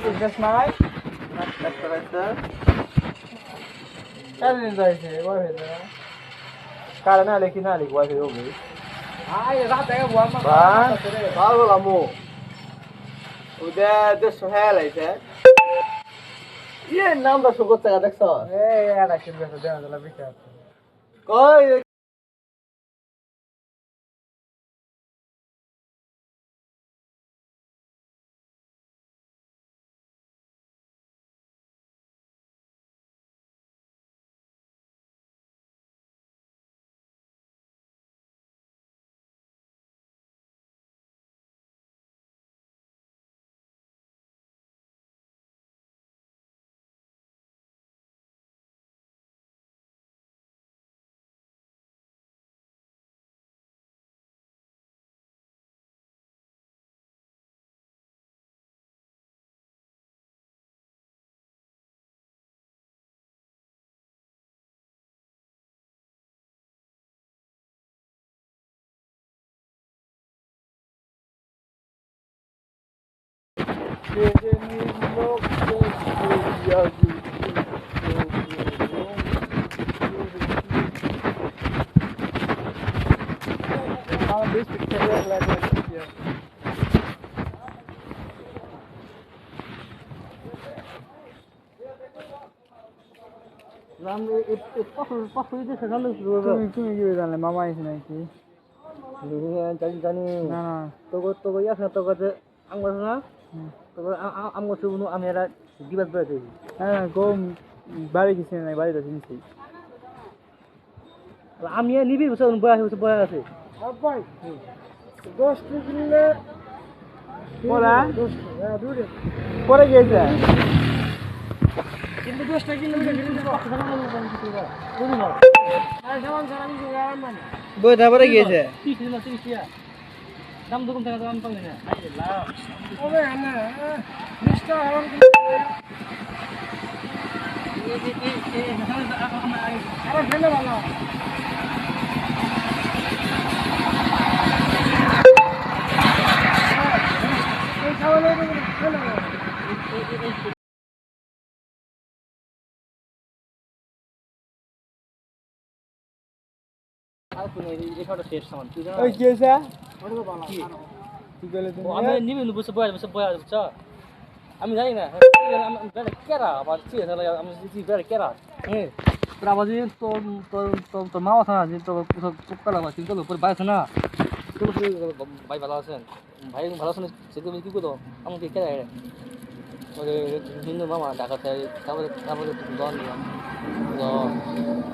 business নাই current যাইছে ওই কারেন্ট আলে কি না আলে ওই হবে আয় রাত থেকে বল মা ভালো লামু ওদে দে সোহেল আইছে ইয়ে নামটা সুগত টাকা দেখছ এই এটা কিনবে তো দেন দলা বিকা কই তুমি কি জানলে মামা আইছে নাকি জানি না না তোকে ইয়াছে তোকে আঙ্গুর না তোকে আঙ্গুর শুনো আমি এরা দিবাস বেড়াতে হ্যাঁ গো বাড়ি গেছি না বাড়িতে চিনছি আমি নিবি বয়া আছে ভাই 10 টি কিনলে পড়া পরে গেছে কিন্তু 10 টা কিনলে বই তারপরে গিয়েছে দাম দোকান থেকে দাম পাই না ওবে না 20 টা হারাম আরে ফেলে ভালো এই খাওয়ালে ফেলে ওই কি হইছে আমি নিবি বসে বয়া বুঝছো আমি জানি না কেরা আবার কি আমি কেরা হ্যাঁ তোর আবার তোর মা আছে না যে তোর কলা মাছ কিন্তু উপর ভাই আছে না ভাই ভালো আছেন ভাই ভালো আছেন সেগুলো কি করো আমাকে কেরা হিন্দু মামা ঢাকা থেকে তারপরে দন দিলাম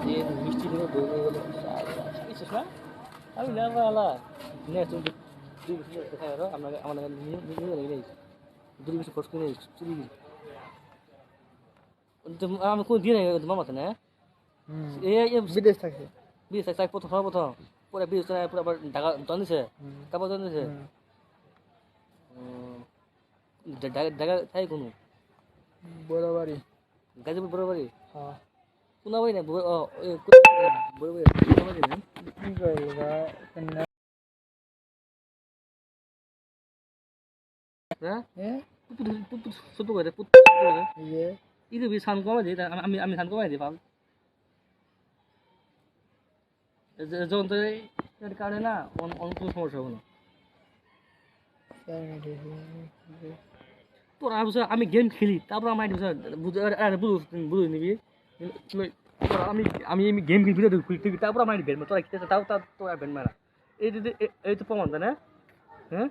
যে মিষ্টি দিয়ে বই নিয়ে গেলো না আমি না আলা আমরা আমাদের নিয়ে দুই বছর খরচ করে চুরি আমি কোন দিয়ে মামা না বিদেশ থাকে প্রথম পরে বিদেশ পুরো আবার ঢাকা দন দিছে তারপর দন দিছে ঢাকা থাকে কোনো বড় বাড়ি গাজীপুর বড় বাড়ি হ্যাঁ কোন বাড়ি না বড় বাড়ি না কি কইলা হ্যাঁ ছোট করে ಇದು ಬಿ ಸಾನ್ কমাই দিই আমি সান কমাই দিই পাল যখন তো এর কারণে না অনেক সমস্যা হবে না তোর আমি গেম খেলি তারপর আমার বুঝে নিবি আমি গেম খেলি ভিডিও দেখি তারপর আমার বেন তোরা খেতে তাও তোরা বেন মারা এই তো প্রমাণ না হ্যাঁ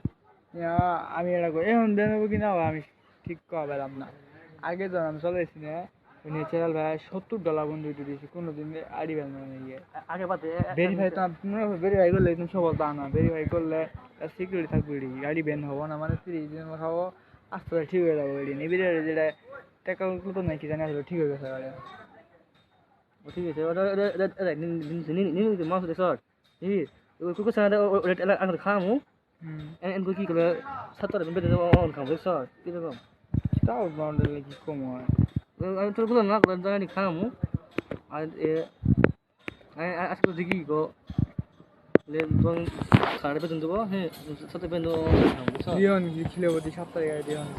আমি এটা এখন দেবো কিনা আমি ঠিক পেলাম না আগে তো আমি চলেছি না ন্যাচারাল ভাই $70 বন্ধু দিয়েছি কোনোদিন আড়ি বেল মানে আগে বাদে ভেরিফাই তো ভেরিফাই করলে একদম সবল তা না ভেরিফাই করলে সিকিউরিটি থাকবে গাড়ি ব্যান হবো না মানে 30 দিন খাবো আস্তে আস্তে ঠিক হয়ে যাবো এটি নিবিড়ে যেটা টাকা তো নাকি জানি আসলে ঠিক হয়ে গেছে গাড়ি ঠিক আছে মাছ স্যার কুকুর সাথে খামু এনকো কি করে 70 বেদে খাবো স্যার কিরকম তাও বাউন্ডারি কি কম হয় আমি তোর বললাম না জানি খামু আর আজকে দেখি গো তখন খারাপ বেতন দেবো হ্যাঁ সাথে বেতন দিও নি খিলে বদি 7 তারিখে দিও নি